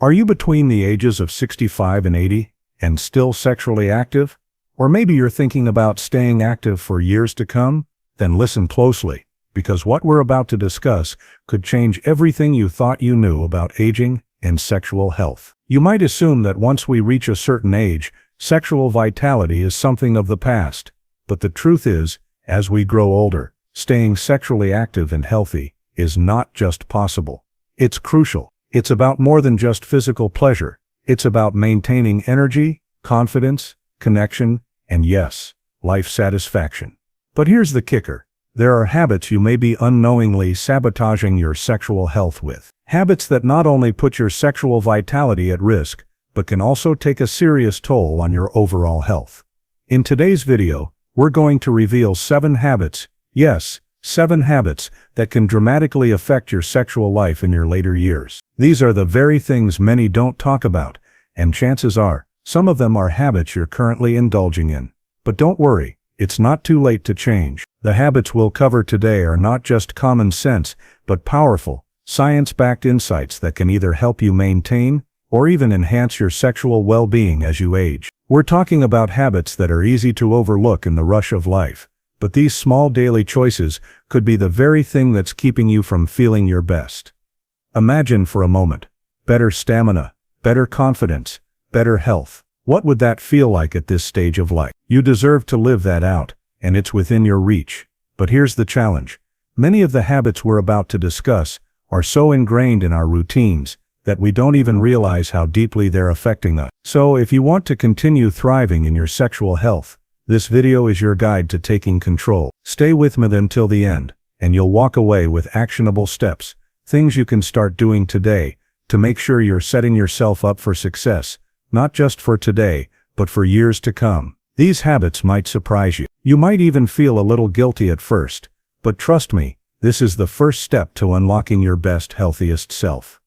Are you between the ages of 65 and 80 and still sexually active? Or maybe you're thinking about staying active for years to come? Then listen closely, because what we're about to discuss could change everything you thought you knew about aging and sexual health. You might assume that once we reach a certain age, sexual vitality is something of the past. But the truth is, as we grow older, staying sexually active and healthy is not just possible. It's crucial. It's about more than just physical pleasure. It's about maintaining energy, confidence, connection, and yes, life satisfaction. But here's the kicker. There are habits you may be unknowingly sabotaging your sexual health with. Habits that not only put your sexual vitality at risk, but can also take a serious toll on your overall health. In today's video, we're going to reveal 7 habits, yes, 7 habits that can dramatically affect your sexual life in your later years. These are the very things many don't talk about, and chances are, some of them are habits you're currently indulging in. But don't worry, it's not too late to change. The habits we'll cover today are not just common sense, but powerful, science-backed insights that can either help you maintain or even enhance your sexual well-being as you age. We're talking about habits that are easy to overlook in the rush of life, but these small daily choices could be the very thing that's keeping you from feeling your best. Imagine for a moment, better stamina, better confidence, better health. What would that feel like at this stage of life? You deserve to live that out, and it's within your reach. But here's the challenge. Many of the habits we're about to discuss are so ingrained in our routines that we don't even realize how deeply they're affecting us. So if you want to continue thriving in your sexual health, this video is your guide to taking control. Stay with me until the end, and you'll walk away with actionable steps, things you can start doing today to make sure you're setting yourself up for success, not just for today, but for years to come. These habits might surprise you. You might even feel a little guilty at first, but trust me, this is the first step to unlocking your best, healthiest self.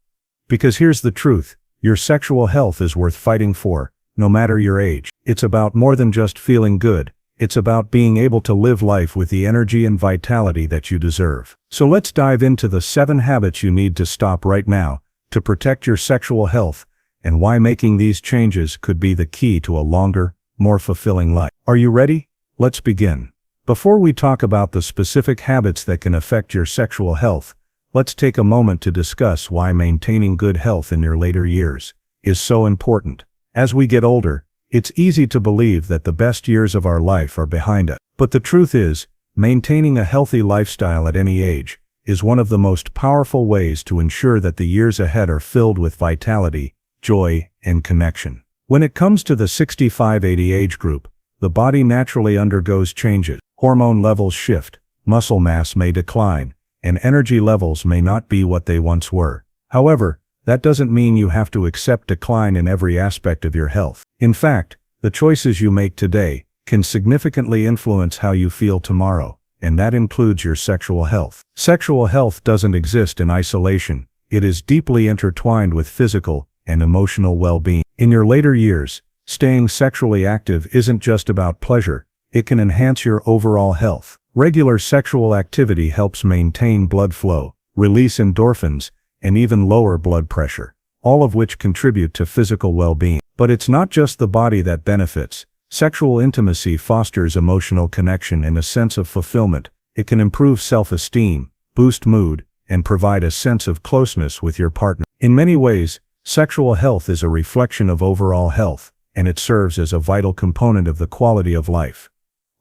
Because here's the truth, your sexual health is worth fighting for, no matter your age. It's about more than just feeling good. It's about being able to live life with the energy and vitality that you deserve. So let's dive into the 7 habits you need to stop right now to protect your sexual health, and why making these changes could be the key to a longer, more fulfilling life. Are you ready? Let's begin. Before we talk about the specific habits that can affect your sexual health, let's take a moment to discuss why maintaining good health in your later years is so important. As we get older, it's easy to believe that the best years of our life are behind us. But the truth is, maintaining a healthy lifestyle at any age is one of the most powerful ways to ensure that the years ahead are filled with vitality, joy, and connection. When it comes to the 65-80 age group, the body naturally undergoes changes. Hormone levels shift, muscle mass may decline, and energy levels may not be what they once were. However, that doesn't mean you have to accept decline in every aspect of your health. In fact, the choices you make today can significantly influence how you feel tomorrow, and that includes your sexual health. Sexual health doesn't exist in isolation. It is deeply intertwined with physical and emotional well-being. In your later years, staying sexually active isn't just about pleasure. It can enhance your overall health. Regular sexual activity helps maintain blood flow, release endorphins, and even lower blood pressure, all of which contribute to physical well-being. But it's not just the body that benefits. Sexual intimacy fosters emotional connection and a sense of fulfillment. It can improve self-esteem, boost mood, and provide a sense of closeness with your partner. In many ways, sexual health is a reflection of overall health, and it serves as a vital component of the quality of life.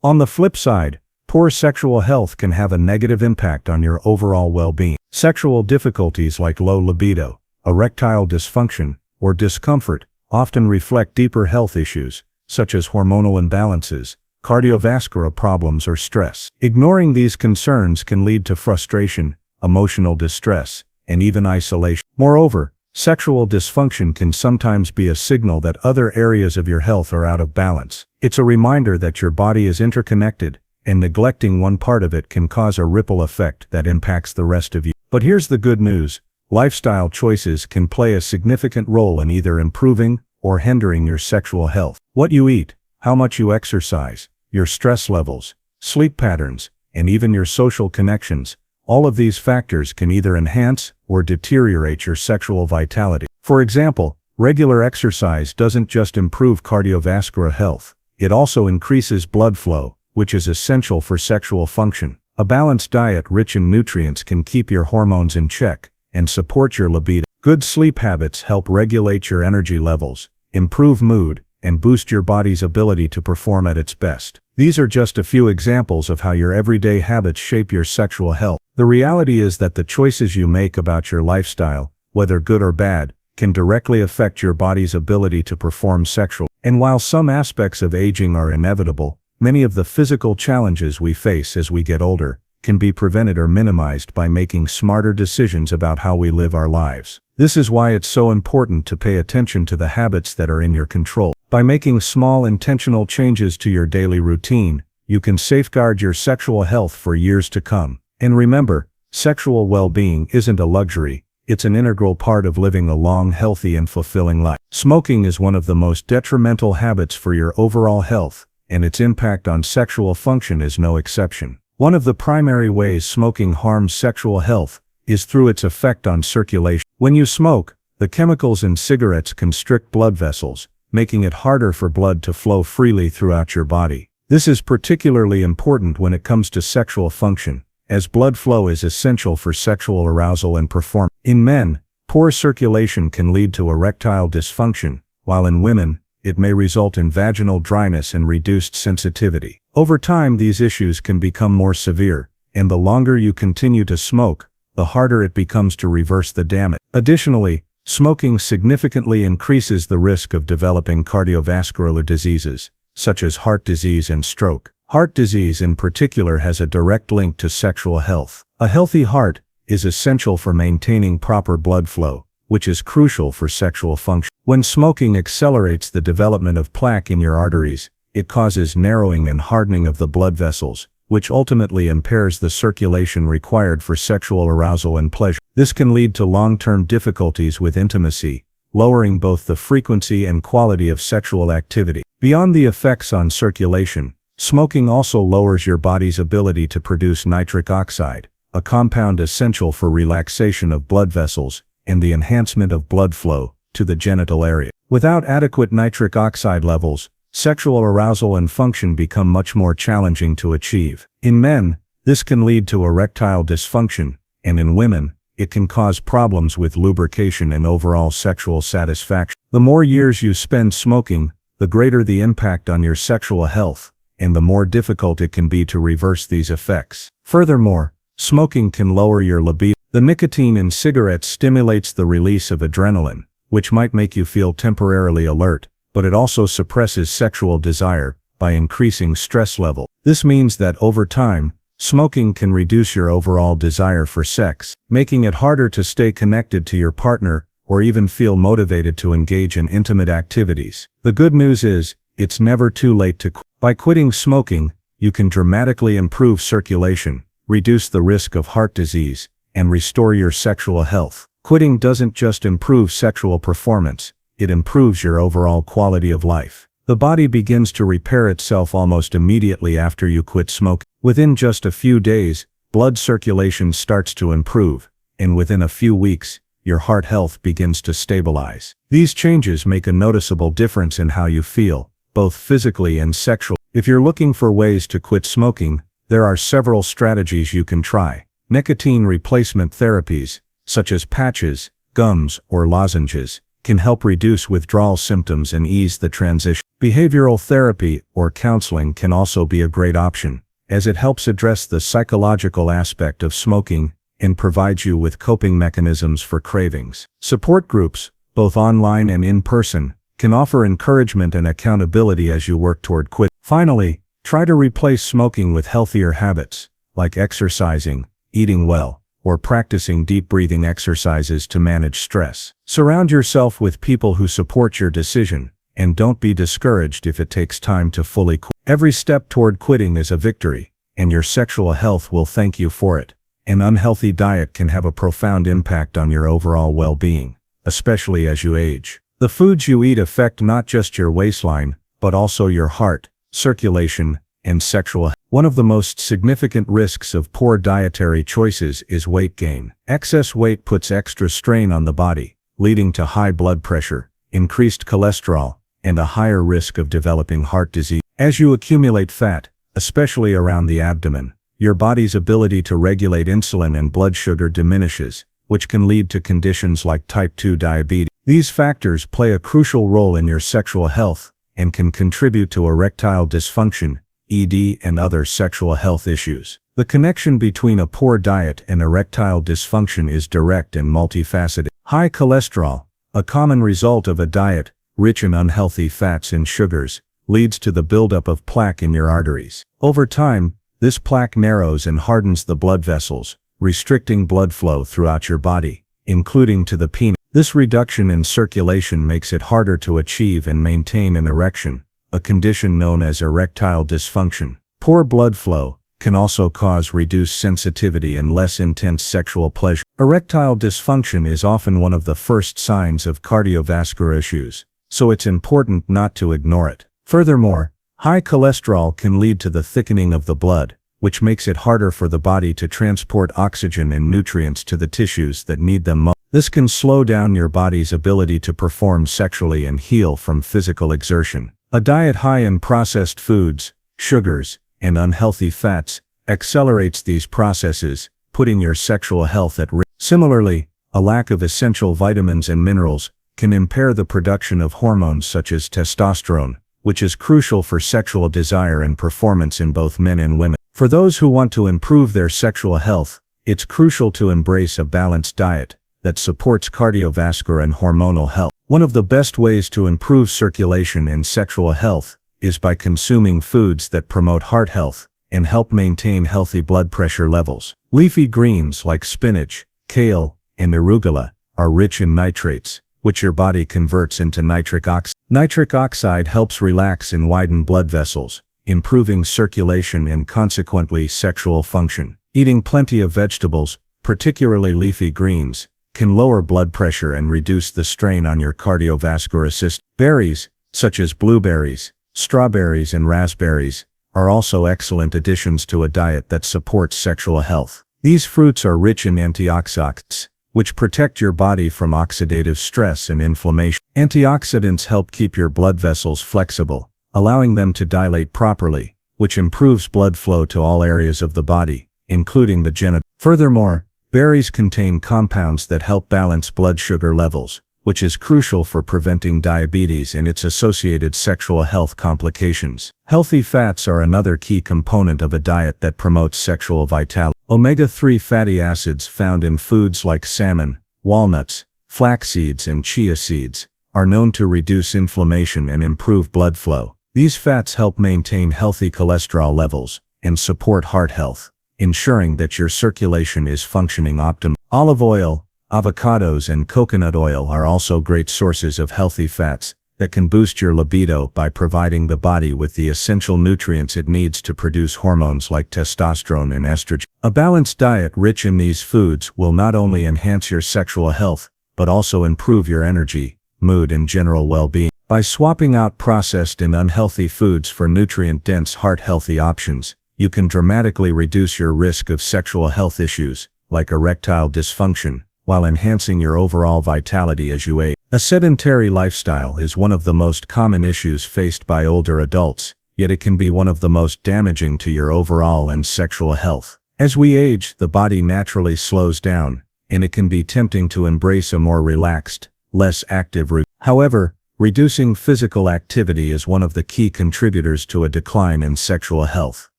On the flip side, poor sexual health can have a negative impact on your overall well-being. Sexual difficulties like low libido, erectile dysfunction, or discomfort often reflect deeper health issues, such as hormonal imbalances, cardiovascular problems, or stress. Ignoring these concerns can lead to frustration, emotional distress, and even isolation. Moreover, sexual dysfunction can sometimes be a signal that other areas of your health are out of balance. It's a reminder that your body is interconnected, and neglecting one part of it can cause a ripple effect that impacts the rest of you. But here's the good news. Lifestyle choices can play a significant role in either improving or hindering your sexual health. What you eat, how much you exercise, your stress levels, sleep patterns, and even your social connections, all of these factors can either enhance or deteriorate your sexual vitality. For example, regular exercise doesn't just improve cardiovascular health, it also increases blood flow, which is essential for sexual function. A balanced diet rich in nutrients can keep your hormones in check and support your libido. Good sleep habits help regulate your energy levels, improve mood, and boost your body's ability to perform at its best. These are just a few examples of how your everyday habits shape your sexual health. The reality is that the choices you make about your lifestyle, whether good or bad, can directly affect your body's ability to perform sexually. And while some aspects of aging are inevitable, many of the physical challenges we face as we get older can be prevented or minimized by making smarter decisions about how we live our lives. This is why it's so important to pay attention to the habits that are in your control. By making small intentional changes to your daily routine, you can safeguard your sexual health for years to come. And remember, sexual well-being isn't a luxury, it's an integral part of living a long, healthy, and fulfilling life. Smoking is one of the most detrimental habits for your overall health, and its impact on sexual function is no exception. One of the primary ways smoking harms sexual health is through its effect on circulation. When you smoke, the chemicals in cigarettes constrict blood vessels, making it harder for blood to flow freely throughout your body. This is particularly important when it comes to sexual function, as blood flow is essential for sexual arousal and performance. In men, poor circulation can lead to erectile dysfunction, while in women, it may result in vaginal dryness and reduced sensitivity. Over time, these issues can become more severe, and the longer you continue to smoke, the harder it becomes to reverse the damage. Additionally, smoking significantly increases the risk of developing cardiovascular diseases, such as heart disease and stroke. Heart disease in particular has a direct link to sexual health. A healthy heart is essential for maintaining proper blood flow, which is crucial for sexual function. When smoking accelerates the development of plaque in your arteries, it causes narrowing and hardening of the blood vessels, which ultimately impairs the circulation required for sexual arousal and pleasure. This can lead to long-term difficulties with intimacy, lowering both the frequency and quality of sexual activity. Beyond the effects on circulation, smoking also lowers your body's ability to produce nitric oxide, a compound essential for relaxation of blood vessels and the enhancement of blood flow to the genital area. Without adequate nitric oxide levels, sexual arousal and function become much more challenging to achieve. In men, this can lead to erectile dysfunction, and in women, it can cause problems with lubrication and overall sexual satisfaction. The more years you spend smoking, the greater the impact on your sexual health, and the more difficult it can be to reverse these effects. Furthermore, smoking can lower your libido. The nicotine in cigarettes stimulates the release of adrenaline, which might make you feel temporarily alert, but it also suppresses sexual desire by increasing stress level. This means that over time, smoking can reduce your overall desire for sex, making it harder to stay connected to your partner or even feel motivated to engage in intimate activities. The good news is, it's never too late to quit. By quitting smoking, you can dramatically improve circulation, reduce the risk of heart disease, and restore your sexual health. Quitting doesn't just improve sexual performance, it improves your overall quality of life. The body begins to repair itself almost immediately after you quit smoking. Within just a few days, blood circulation starts to improve, and within a few weeks, your heart health begins to stabilize. These changes make a noticeable difference in how you feel, both physically and sexually. If you're looking for ways to quit smoking, there are several strategies you can try. Nicotine replacement therapies, such as patches, gums, or lozenges, can help reduce withdrawal symptoms and ease the transition. Behavioral therapy or counseling can also be a great option, as it helps address the psychological aspect of smoking and provides you with coping mechanisms for cravings. Support groups, both online and in person, can offer encouragement and accountability as you work toward quitting. Finally, try to replace smoking with healthier habits, like exercising, eating well, or practicing deep breathing exercises to manage stress. Surround yourself with people who support your decision, and don't be discouraged if it takes time to fully quit. Every step toward quitting is a victory, and your sexual health will thank you for it. An unhealthy diet can have a profound impact on your overall well-being, especially as you age. The foods you eat affect not just your waistline, but also your heart, circulation, and sexual health. One of the most significant risks of poor dietary choices is weight gain. Excess weight puts extra strain on the body, leading to high blood pressure, increased cholesterol, and a higher risk of developing heart disease. As you accumulate fat, especially around the abdomen, your body's ability to regulate insulin and blood sugar diminishes, which can lead to conditions like type 2 diabetes. These factors play a crucial role in your sexual health and can contribute to erectile dysfunction, ED, and other sexual health issues. The connection between a poor diet and erectile dysfunction is direct and multifaceted. High cholesterol, a common result of a diet rich in unhealthy fats and sugars, leads to the buildup of plaque in your arteries. Over time, this plaque narrows and hardens the blood vessels, restricting blood flow throughout your body, including to the penis. This reduction in circulation makes it harder to achieve and maintain an erection, a condition known as erectile dysfunction. Poor blood flow can also cause reduced sensitivity and less intense sexual pleasure. Erectile dysfunction is often one of the first signs of cardiovascular issues, so it's important not to ignore it. Furthermore, high cholesterol can lead to the thickening of the blood, which makes it harder for the body to transport oxygen and nutrients to the tissues that need them most. This can slow down your body's ability to perform sexually and heal from physical exertion. A diet high in processed foods, sugars, and unhealthy fats accelerates these processes, putting your sexual health at risk. Similarly, a lack of essential vitamins and minerals can impair the production of hormones such as testosterone, which is crucial for sexual desire and performance in both men and women. For those who want to improve their sexual health, it's crucial to embrace a balanced diet that supports cardiovascular and hormonal health. One of the best ways to improve circulation and sexual health is by consuming foods that promote heart health and help maintain healthy blood pressure levels. Leafy greens like spinach, kale, and arugula are rich in nitrates, which your body converts into nitric oxide. Nitric oxide helps relax and widen blood vessels, improving circulation and consequently sexual function. Eating plenty of vegetables, particularly leafy greens, can lower blood pressure and reduce the strain on your cardiovascular system. Berries, such as blueberries, strawberries, and raspberries, are also excellent additions to a diet that supports sexual health. These fruits are rich in antioxidants, which protect your body from oxidative stress and inflammation. Antioxidants help keep your blood vessels flexible, allowing them to dilate properly, which improves blood flow to all areas of the body, including the genitals. Furthermore, berries contain compounds that help balance blood sugar levels, which is crucial for preventing diabetes and its associated sexual health complications. Healthy fats are another key component of a diet that promotes sexual vitality. Omega-3 fatty acids found in foods like salmon, walnuts, flax seeds, and chia seeds are known to reduce inflammation and improve blood flow. These fats help maintain healthy cholesterol levels and support heart health, ensuring that your circulation is functioning optimally. Olive oil, avocados, and coconut oil are also great sources of healthy fats that can boost your libido by providing the body with the essential nutrients it needs to produce hormones like testosterone and estrogen. A balanced diet rich in these foods will not only enhance your sexual health, but also improve your energy, mood, and general well-being. By swapping out processed and unhealthy foods for nutrient-dense, heart-healthy options, you can dramatically reduce your risk of sexual health issues, like erectile dysfunction, while enhancing your overall vitality as you age. A sedentary lifestyle is one of the most common issues faced by older adults, yet it can be one of the most damaging to your overall and sexual health. As we age, the body naturally slows down, and it can be tempting to embrace a more relaxed, less active routine. However, reducing physical activity is one of the key contributors to a decline in sexual health.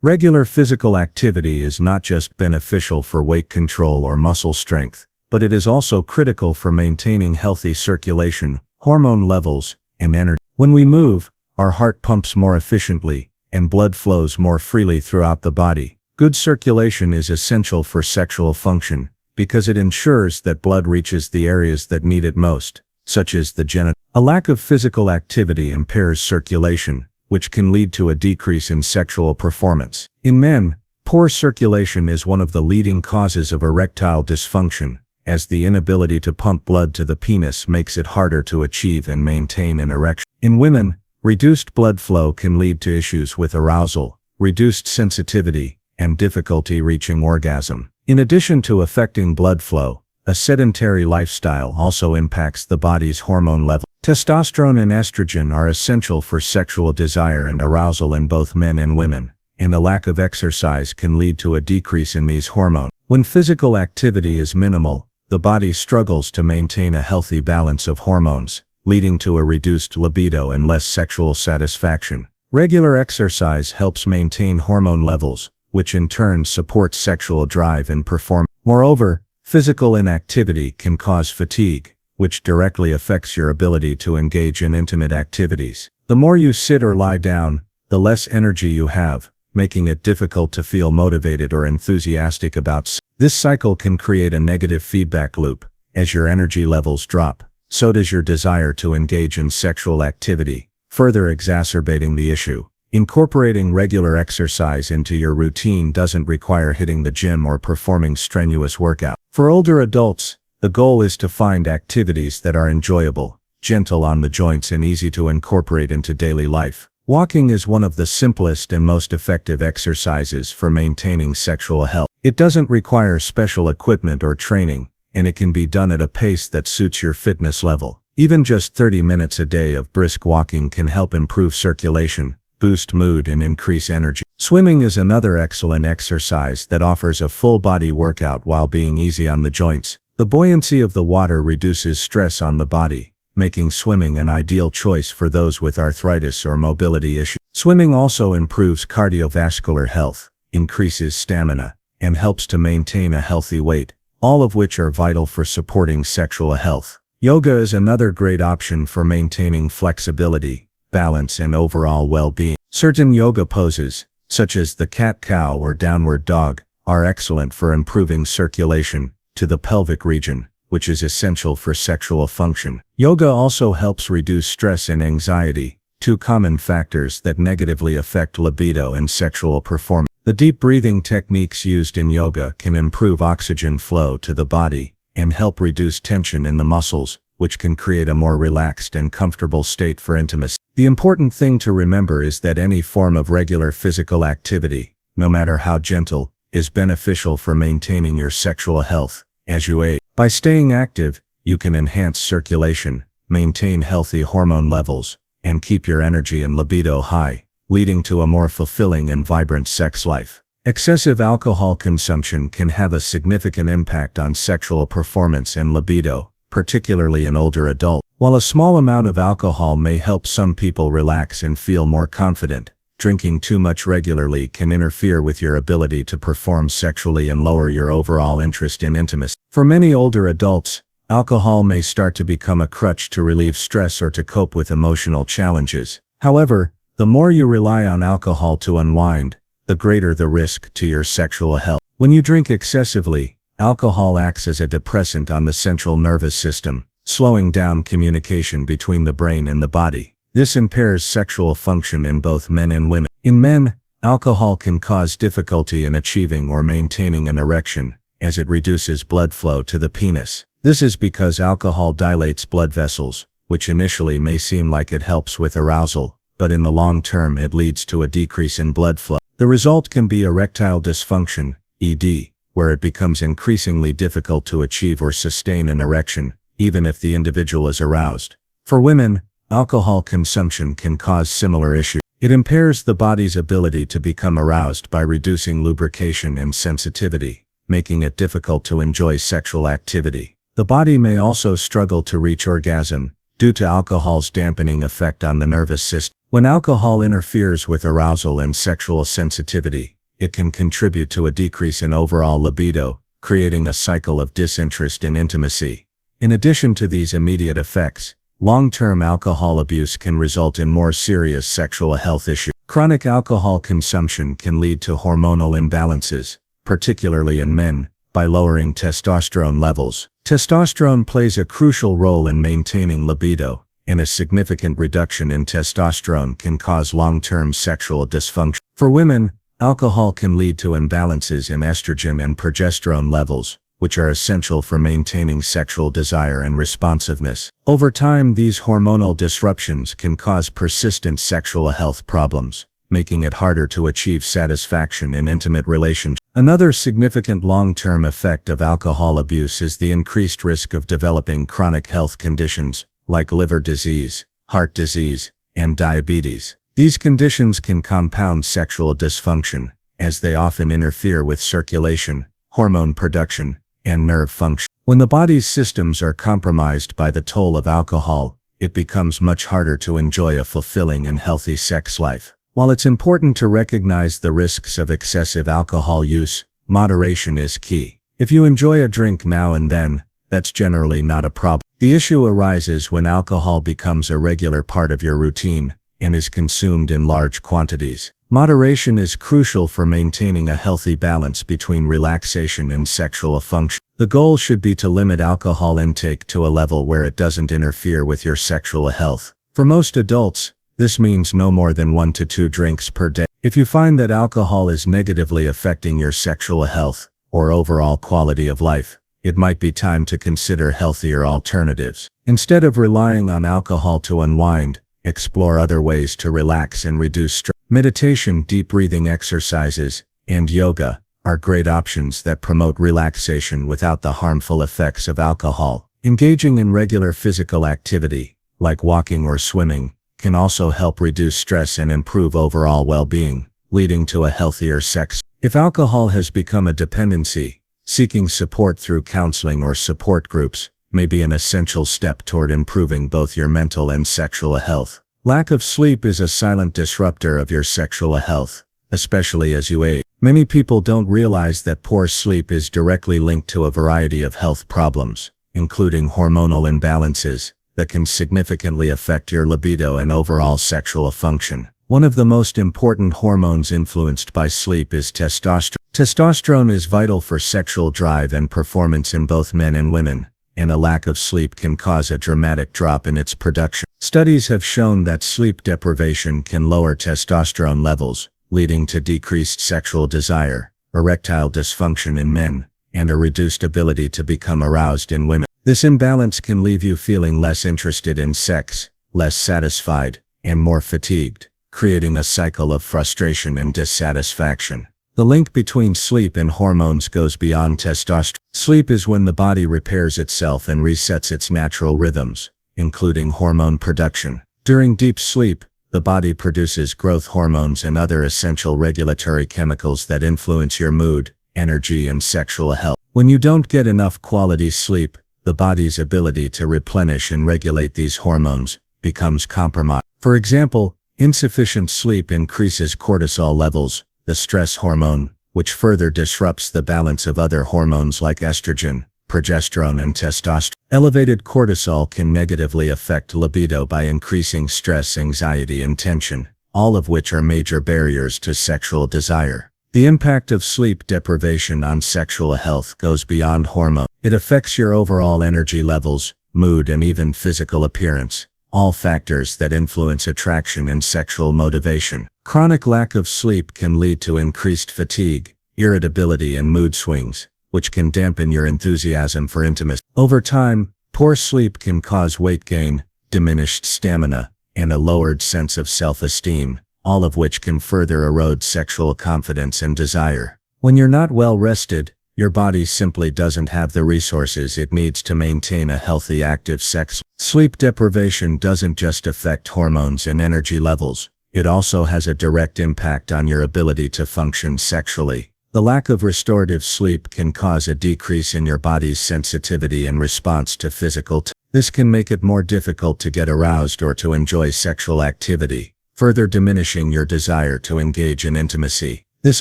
Regular physical activity is not just beneficial for weight control or muscle strength, but it is also critical for maintaining healthy circulation, hormone levels, and energy. When we move, our heart pumps more efficiently, and blood flows more freely throughout the body. Good circulation is essential for sexual function, because it ensures that blood reaches the areas that need it most, such as the genitals. A lack of physical activity impairs circulation, which can lead to a decrease in sexual performance. In men, poor circulation is one of the leading causes of erectile dysfunction, as the inability to pump blood to the penis makes it harder to achieve and maintain an erection. In women, reduced blood flow can lead to issues with arousal, reduced sensitivity, and difficulty reaching orgasm. In addition to affecting blood flow, A sedentary lifestyle also impacts the body's hormone level. Testosterone and estrogen are essential for sexual desire and arousal in both men and women, and a lack of exercise can lead to a decrease in these hormones. When physical activity is minimal, the body struggles to maintain a healthy balance of hormones, leading to a reduced libido and less sexual satisfaction. Regular exercise helps maintain hormone levels, which in turn supports sexual drive and performance. Moreover, physical inactivity can cause fatigue, which directly affects your ability to engage in intimate activities. The more you sit or lie down, the less energy you have, making it difficult to feel motivated or enthusiastic about sex. This cycle can create a negative feedback loop. As your energy levels drop, so does your desire to engage in sexual activity, further exacerbating the issue. Incorporating regular exercise into your routine doesn't require hitting the gym or performing strenuous workout. For older adults, the goal is to find activities that are enjoyable, gentle on the joints and easy to incorporate into daily life. Walking is one of the simplest and most effective exercises for maintaining sexual health. It doesn't require special equipment or training, and it can be done at a pace that suits your fitness level. Even just 30 minutes a day of brisk walking can help improve circulation, boost mood and increase energy. Swimming is another excellent exercise that offers a full-body workout while being easy on the joints. The buoyancy of the water reduces stress on the body, making swimming an ideal choice for those with arthritis or mobility issues. Swimming also improves cardiovascular health, increases stamina, and helps to maintain a healthy weight, all of which are vital for supporting sexual health. Yoga is another great option for maintaining flexibility, balance, and overall well-being. Certain yoga poses, such as the cat-cow or downward dog, are excellent for improving circulation to the pelvic region, which is essential for sexual function. Yoga also helps reduce stress and anxiety, two common factors that negatively affect libido and sexual performance. The deep breathing techniques used in yoga can improve oxygen flow to the body and help reduce tension in the muscles, which can create a more relaxed and comfortable state for intimacy. The important thing to remember is that any form of regular physical activity, no matter how gentle, is beneficial for maintaining your sexual health as you age. By staying active, you can enhance circulation, maintain healthy hormone levels, and keep your energy and libido high, leading to a more fulfilling and vibrant sex life. Excessive alcohol consumption can have a significant impact on sexual performance and libido, particularly in older adults. While a small amount of alcohol may help some people relax and feel more confident, drinking too much regularly can interfere with your ability to perform sexually and lower your overall interest in intimacy. For many older adults, alcohol may start to become a crutch to relieve stress or to cope with emotional challenges. However, the more you rely on alcohol to unwind, the greater the risk to your sexual health. When you drink excessively, alcohol acts as a depressant on the central nervous system, slowing down communication between the brain and the body. This impairs sexual function in both men and women. In men, alcohol can cause difficulty in achieving or maintaining an erection, as it reduces blood flow to the penis. This is because alcohol dilates blood vessels, which initially may seem like it helps with arousal, but in the long term it leads to a decrease in blood flow. The result can be erectile dysfunction, ED, where it becomes increasingly difficult to achieve or sustain an erection, even if the individual is aroused. For women, alcohol consumption can cause similar issues. It impairs the body's ability to become aroused by reducing lubrication and sensitivity, making it difficult to enjoy sexual activity. The body may also struggle to reach orgasm, due to alcohol's dampening effect on the nervous system. When alcohol interferes with arousal and sexual sensitivity, it can contribute to a decrease in overall libido, creating a cycle of disinterest in intimacy. In addition to these immediate effects, long-term alcohol abuse can result in more serious sexual health issues. Chronic alcohol consumption can lead to hormonal imbalances, particularly in men, by lowering testosterone levels. Testosterone plays a crucial role in maintaining libido, and a significant reduction in testosterone can cause long-term sexual dysfunction. For women, alcohol can lead to imbalances in estrogen and progesterone levels, which are essential for maintaining sexual desire and responsiveness. Over time, these hormonal disruptions can cause persistent sexual health problems, making it harder to achieve satisfaction in intimate relationships. Another significant long-term effect of alcohol abuse is the increased risk of developing chronic health conditions, like liver disease, heart disease, and diabetes. These conditions can compound sexual dysfunction, as they often interfere with circulation, hormone production, and nerve function. When the body's systems are compromised by the toll of alcohol, it becomes much harder to enjoy a fulfilling and healthy sex life. While it's important to recognize the risks of excessive alcohol use, moderation is key. If you enjoy a drink now and then, that's generally not a problem. The issue arises when alcohol becomes a regular part of your routine and is consumed in large quantities. Moderation is crucial for maintaining a healthy balance between relaxation and sexual function. The goal should be to limit alcohol intake to a level where it doesn't interfere with your sexual health. For most adults, this means no more than 1 to 2 drinks per day. If you find that alcohol is negatively affecting your sexual health or overall quality of life, it might be time to consider healthier alternatives. Instead of relying on alcohol to unwind, explore other ways to relax and reduce stress. Meditation, deep breathing exercises, and yoga are great options that promote relaxation without the harmful effects of alcohol. Engaging in regular physical activity, like walking or swimming, can also help reduce stress and improve overall well-being, leading to a healthier sex. If alcohol has become a dependency, seeking support through counseling or support groups may be an essential step toward improving both your mental and sexual health. Lack of sleep is a silent disruptor of your sexual health, especially as you age. Many people don't realize that poor sleep is directly linked to a variety of health problems, including hormonal imbalances, that can significantly affect your libido and overall sexual function. One of the most important hormones influenced by sleep is testosterone. Testosterone is vital for sexual drive and performance in both men and women, and a lack of sleep can cause a dramatic drop in its production. Studies have shown that sleep deprivation can lower testosterone levels, leading to decreased sexual desire, erectile dysfunction in men, and a reduced ability to become aroused in women. This imbalance can leave you feeling less interested in sex, less satisfied, and more fatigued, creating a cycle of frustration and dissatisfaction. The link between sleep and hormones goes beyond testosterone. Sleep is when the body repairs itself and resets its natural rhythms, including hormone production. During deep sleep, the body produces growth hormones and other essential regulatory chemicals that influence your mood, energy, and sexual health. When you don't get enough quality sleep, the body's ability to replenish and regulate these hormones becomes compromised. For example, insufficient sleep increases cortisol levels, the stress hormone, which further disrupts the balance of other hormones like estrogen, progesterone, and testosterone. Elevated cortisol can negatively affect libido by increasing stress, anxiety, and tension, all of which are major barriers to sexual desire. The impact of sleep deprivation on sexual health goes beyond hormones. It affects your overall energy levels, mood, and even physical appearance, all factors that influence attraction and sexual motivation. Chronic lack of sleep can lead to increased fatigue, irritability, and mood swings, which can dampen your enthusiasm for intimacy. Over time, poor sleep can cause weight gain, diminished stamina, and a lowered sense of self-esteem, all of which can further erode sexual confidence and desire. When you're not well rested, your body simply doesn't have the resources it needs to maintain a healthy, active sex. Sleep deprivation doesn't just affect hormones and energy levels, it also has a direct impact on your ability to function sexually. The lack of restorative sleep can cause a decrease in your body's sensitivity and response to physical touch. This can make it more difficult to get aroused or to enjoy sexual activity, further diminishing your desire to engage in intimacy. This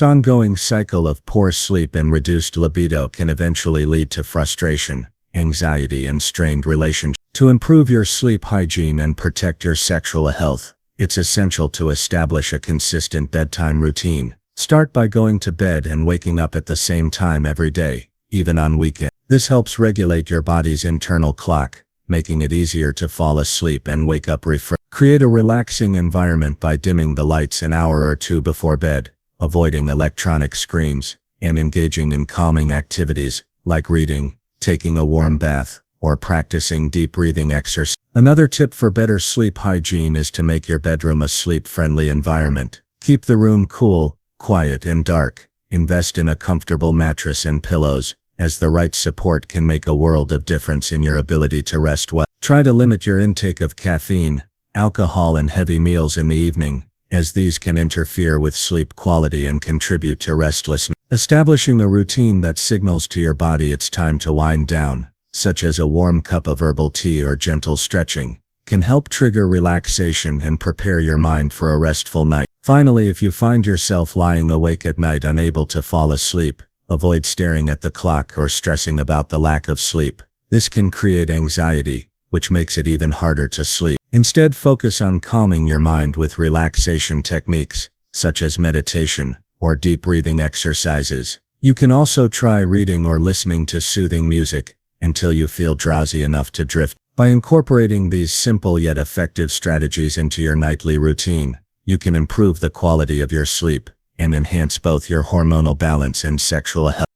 ongoing cycle of poor sleep and reduced libido can eventually lead to frustration, anxiety, and strained relationships. To improve your sleep hygiene and protect your sexual health, it's essential to establish a consistent bedtime routine. Start by going to bed and waking up at the same time every day, even on weekends. This helps regulate your body's internal clock, making it easier to fall asleep and wake up refreshed. Create a relaxing environment by dimming the lights an hour or two before bed, avoiding electronic screens, and engaging in calming activities, like reading, taking a warm bath, or practicing deep breathing exercise. Another tip for better sleep hygiene is to make your bedroom a sleep-friendly environment. Keep the room cool, quiet, and dark, Invest in a comfortable mattress and pillows, as the right support can make a world of difference in your ability to rest well. Try to limit your intake of caffeine, alcohol, and heavy meals in the evening, as these can interfere with sleep quality and contribute to restlessness. Establishing a routine that signals to your body it's time to wind down, such as a warm cup of herbal tea or gentle stretching, can help trigger relaxation and prepare your mind for a restful night. Finally, if you find yourself lying awake at night unable to fall asleep, avoid staring at the clock or stressing about the lack of sleep. This can create anxiety, which makes it even harder to sleep. Instead, focus on calming your mind with relaxation techniques, such as meditation or deep breathing exercises. You can also try reading or listening to soothing music until you feel drowsy enough to drift. By incorporating these simple yet effective strategies into your nightly routine, you can improve the quality of your sleep and enhance both your hormonal balance and sexual health.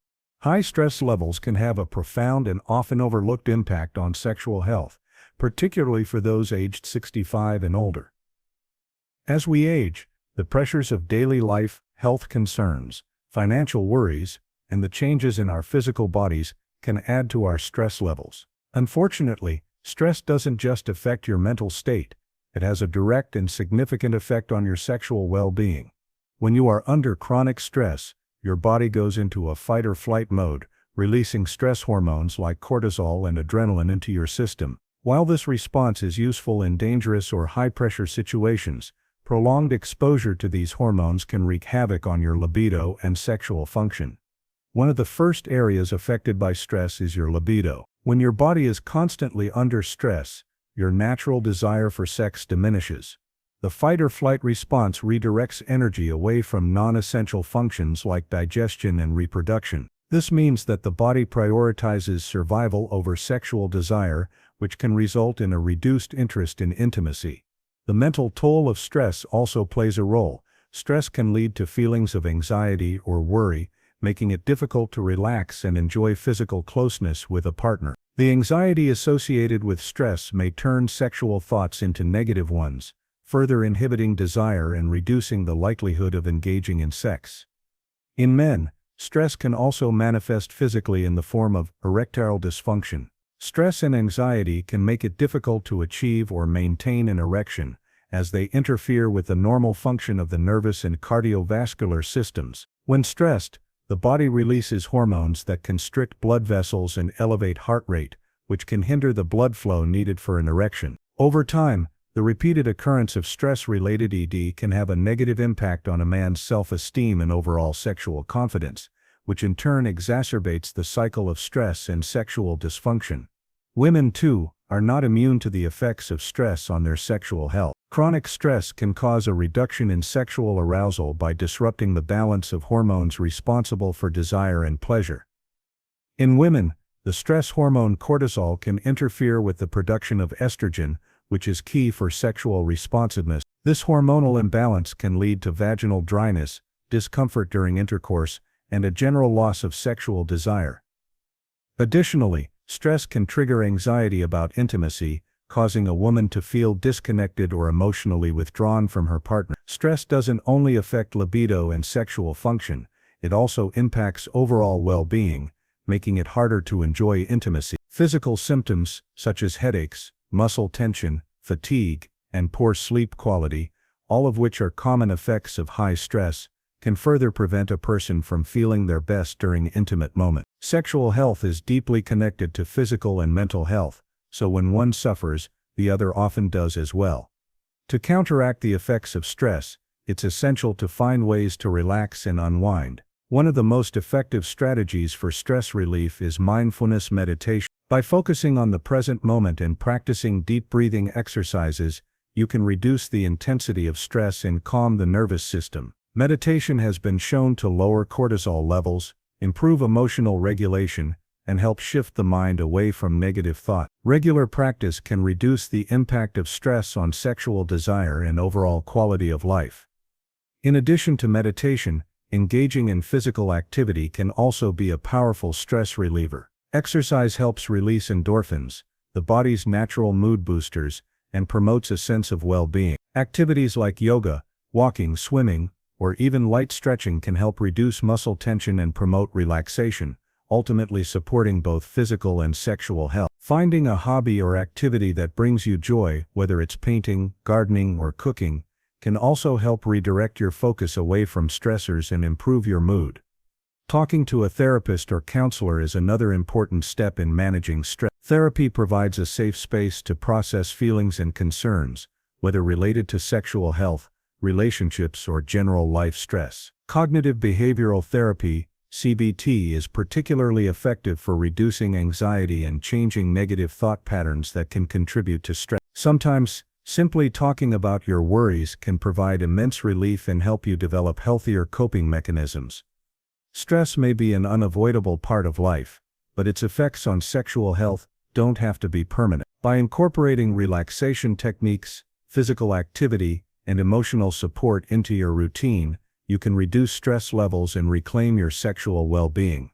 High stress levels can have a profound and often overlooked impact on sexual health, particularly for those aged 65 and older. As we age, the pressures of daily life, health concerns, financial worries, and the changes in our physical bodies can add to our stress levels. Unfortunately, stress doesn't just affect your mental state, it has a direct and significant effect on your sexual well-being. When you are under chronic stress, your body goes into a fight-or-flight mode, releasing stress hormones like cortisol and adrenaline into your system. While this response is useful in dangerous or high-pressure situations, prolonged exposure to these hormones can wreak havoc on your libido and sexual function. One of the first areas affected by stress is your libido. When your body is constantly under stress, your natural desire for sex diminishes. The fight-or-flight response redirects energy away from non-essential functions like digestion and reproduction. This means that the body prioritizes survival over sexual desire, which can result in a reduced interest in intimacy. The mental toll of stress also plays a role. Stress can lead to feelings of anxiety or worry, making it difficult to relax and enjoy physical closeness with a partner. The anxiety associated with stress may turn sexual thoughts into negative ones, further inhibiting desire and reducing the likelihood of engaging in sex. In men, stress can also manifest physically in the form of erectile dysfunction. Stress and anxiety can make it difficult to achieve or maintain an erection, as they interfere with the normal function of the nervous and cardiovascular systems. When stressed, the body releases hormones that constrict blood vessels and elevate heart rate, which can hinder the blood flow needed for an erection. Over time, the repeated occurrence of stress-related ED can have a negative impact on a man's self-esteem and overall sexual confidence, which in turn exacerbates the cycle of stress and sexual dysfunction. Women, too, are not immune to the effects of stress on their sexual health. Chronic stress can cause a reduction in sexual arousal by disrupting the balance of hormones responsible for desire and pleasure. In women, the stress hormone cortisol can interfere with the production of estrogen, which is key for sexual responsiveness. This hormonal imbalance can lead to vaginal dryness, discomfort during intercourse, and a general loss of sexual desire. Additionally, stress can trigger anxiety about intimacy, causing a woman to feel disconnected or emotionally withdrawn from her partner. Stress doesn't only affect libido and sexual function, it also impacts overall well-being, making it harder to enjoy intimacy. Physical symptoms, such as headaches, muscle tension, fatigue, and poor sleep quality, all of which are common effects of high stress, can further prevent a person from feeling their best during intimate moments. Sexual health is deeply connected to physical and mental health, so when one suffers, the other often does as well. To counteract the effects of stress, it's essential to find ways to relax and unwind. One of the most effective strategies for stress relief is mindfulness meditation. By focusing on the present moment and practicing deep breathing exercises, you can reduce the intensity of stress and calm the nervous system. Meditation has been shown to lower cortisol levels, improve emotional regulation, and help shift the mind away from negative thought. Regular practice can reduce the impact of stress on sexual desire and overall quality of life. In addition to meditation, engaging in physical activity can also be a powerful stress reliever. Exercise helps release endorphins, the body's natural mood boosters, and promotes a sense of well-being. Activities like yoga, walking, swimming, or even light stretching can help reduce muscle tension and promote relaxation, ultimately supporting both physical and sexual health. Finding a hobby or activity that brings you joy, whether it's painting, gardening, or cooking, can also help redirect your focus away from stressors and improve your mood. Talking to a therapist or counselor is another important step in managing stress. Therapy provides a safe space to process feelings and concerns, whether related to sexual health, relationships, or general life stress. Cognitive behavioral therapy, CBT, is particularly effective for reducing anxiety and changing negative thought patterns that can contribute to stress. Sometimes, simply talking about your worries can provide immense relief and help you develop healthier coping mechanisms. Stress may be an unavoidable part of life, but its effects on sexual health don't have to be permanent. By incorporating relaxation techniques, physical activity, and emotional support into your routine, you can reduce stress levels and reclaim your sexual well-being.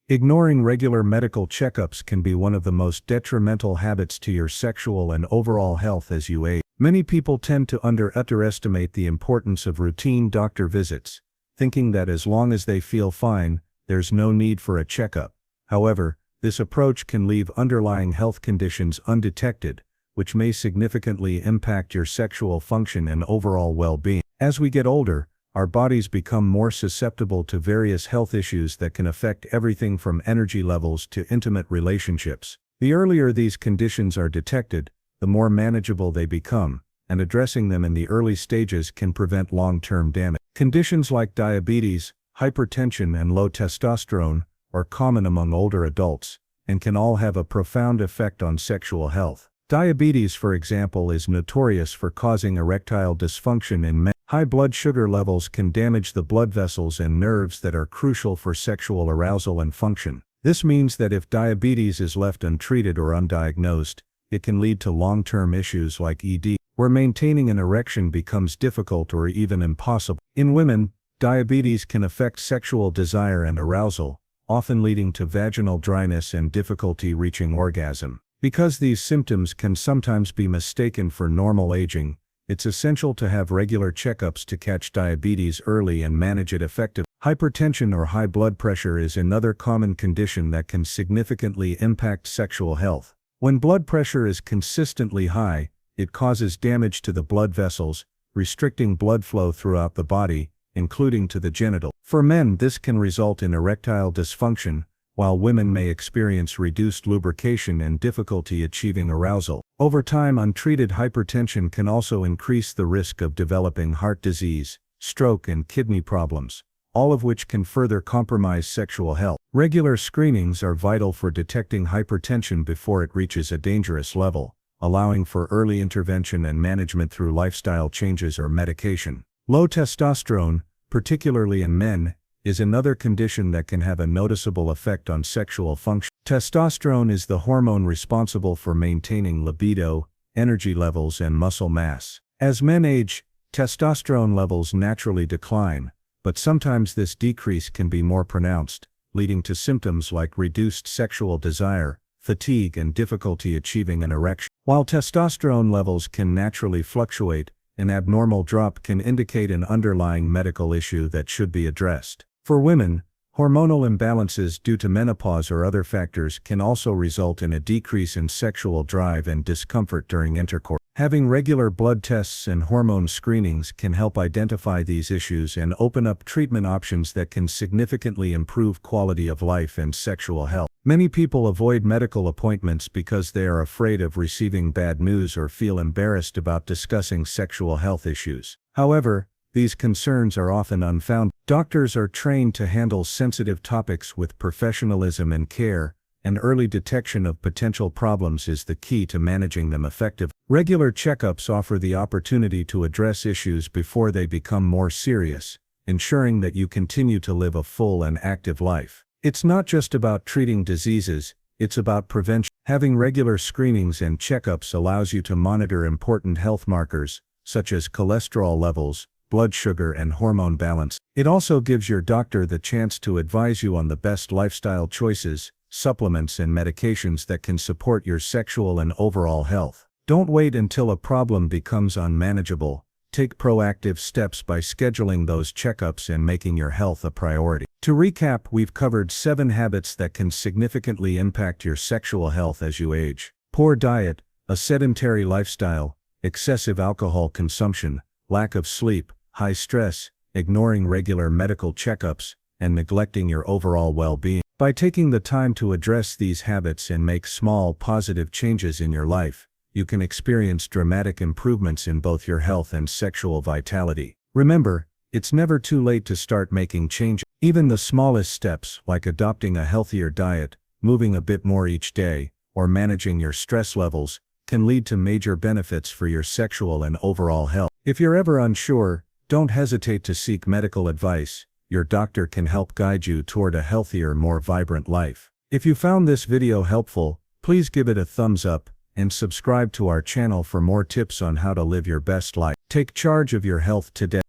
Ignoring regular medical checkups can be one of the most detrimental habits to your sexual and overall health as you age. Many people tend to underestimate the importance of routine doctor visits, thinking that as long as they feel fine, there's no need for a checkup. However, this approach can leave underlying health conditions undetected, which may significantly impact your sexual function and overall well-being. As we get older, our bodies become more susceptible to various health issues that can affect everything from energy levels to intimate relationships. The earlier these conditions are detected, the more manageable they become, and addressing them in the early stages can prevent long-term damage. Conditions like diabetes, hypertension, and low testosterone are common among older adults, and can all have a profound effect on sexual health. Diabetes, for example, is notorious for causing erectile dysfunction in men. High blood sugar levels can damage the blood vessels and nerves that are crucial for sexual arousal and function. This means that if diabetes is left untreated or undiagnosed, it can lead to long-term issues like ED, where maintaining an erection becomes difficult or even impossible. In women, diabetes can affect sexual desire and arousal, often leading to vaginal dryness and difficulty reaching orgasm. Because these symptoms can sometimes be mistaken for normal aging, it's essential to have regular checkups to catch diabetes early and manage it effectively. Hypertension or high blood pressure is another common condition that can significantly impact sexual health. When blood pressure is consistently high, it causes damage to the blood vessels, restricting blood flow throughout the body, including to the genitals. For men, this can result in erectile dysfunction, while women may experience reduced lubrication and difficulty achieving arousal. Over time, untreated hypertension can also increase the risk of developing heart disease, stroke, and kidney problems, all of which can further compromise sexual health. Regular screenings are vital for detecting hypertension before it reaches a dangerous level, allowing for early intervention and management through lifestyle changes or medication. Low testosterone, particularly in men, is another condition that can have a noticeable effect on sexual function. Testosterone is the hormone responsible for maintaining libido, energy levels, and muscle mass. As men age, testosterone levels naturally decline, but sometimes this decrease can be more pronounced, leading to symptoms like reduced sexual desire, fatigue, and difficulty achieving an erection. While testosterone levels can naturally fluctuate, an abnormal drop can indicate an underlying medical issue that should be addressed. For women, hormonal imbalances due to menopause or other factors can also result in a decrease in sexual drive and discomfort during intercourse. Having regular blood tests and hormone screenings can help identify these issues and open up treatment options that can significantly improve quality of life and sexual health. Many people avoid medical appointments because they are afraid of receiving bad news or feel embarrassed about discussing sexual health issues. However, these concerns are often unfounded. Doctors are trained to handle sensitive topics with professionalism and care, and early detection of potential problems is the key to managing them effectively. Regular checkups offer the opportunity to address issues before they become more serious, ensuring that you continue to live a full and active life. It's not just about treating diseases, it's about prevention. Having regular screenings and checkups allows you to monitor important health markers, such as cholesterol levels, blood sugar, and hormone balance. It also gives your doctor the chance to advise you on the best lifestyle choices, supplements, and medications that can support your sexual and overall health. Don't wait until a problem becomes unmanageable. Take proactive steps by scheduling those checkups and making your health a priority. To recap, we've covered 7 habits that can significantly impact your sexual health as you age. Poor diet, a sedentary lifestyle, excessive alcohol consumption, lack of sleep, high stress, ignoring regular medical checkups, and neglecting your overall well-being. By taking the time to address these habits and make small, positive changes in your life, you can experience dramatic improvements in both your health and sexual vitality. Remember, it's never too late to start making changes. Even the smallest steps, like adopting a healthier diet, moving a bit more each day, or managing your stress levels, can lead to major benefits for your sexual and overall health. If you're ever unsure, don't hesitate to seek medical advice. Your doctor can help guide you toward a healthier, more vibrant life. If you found this video helpful, please give it a thumbs up and subscribe to our channel for more tips on how to live your best life. Take charge of your health today.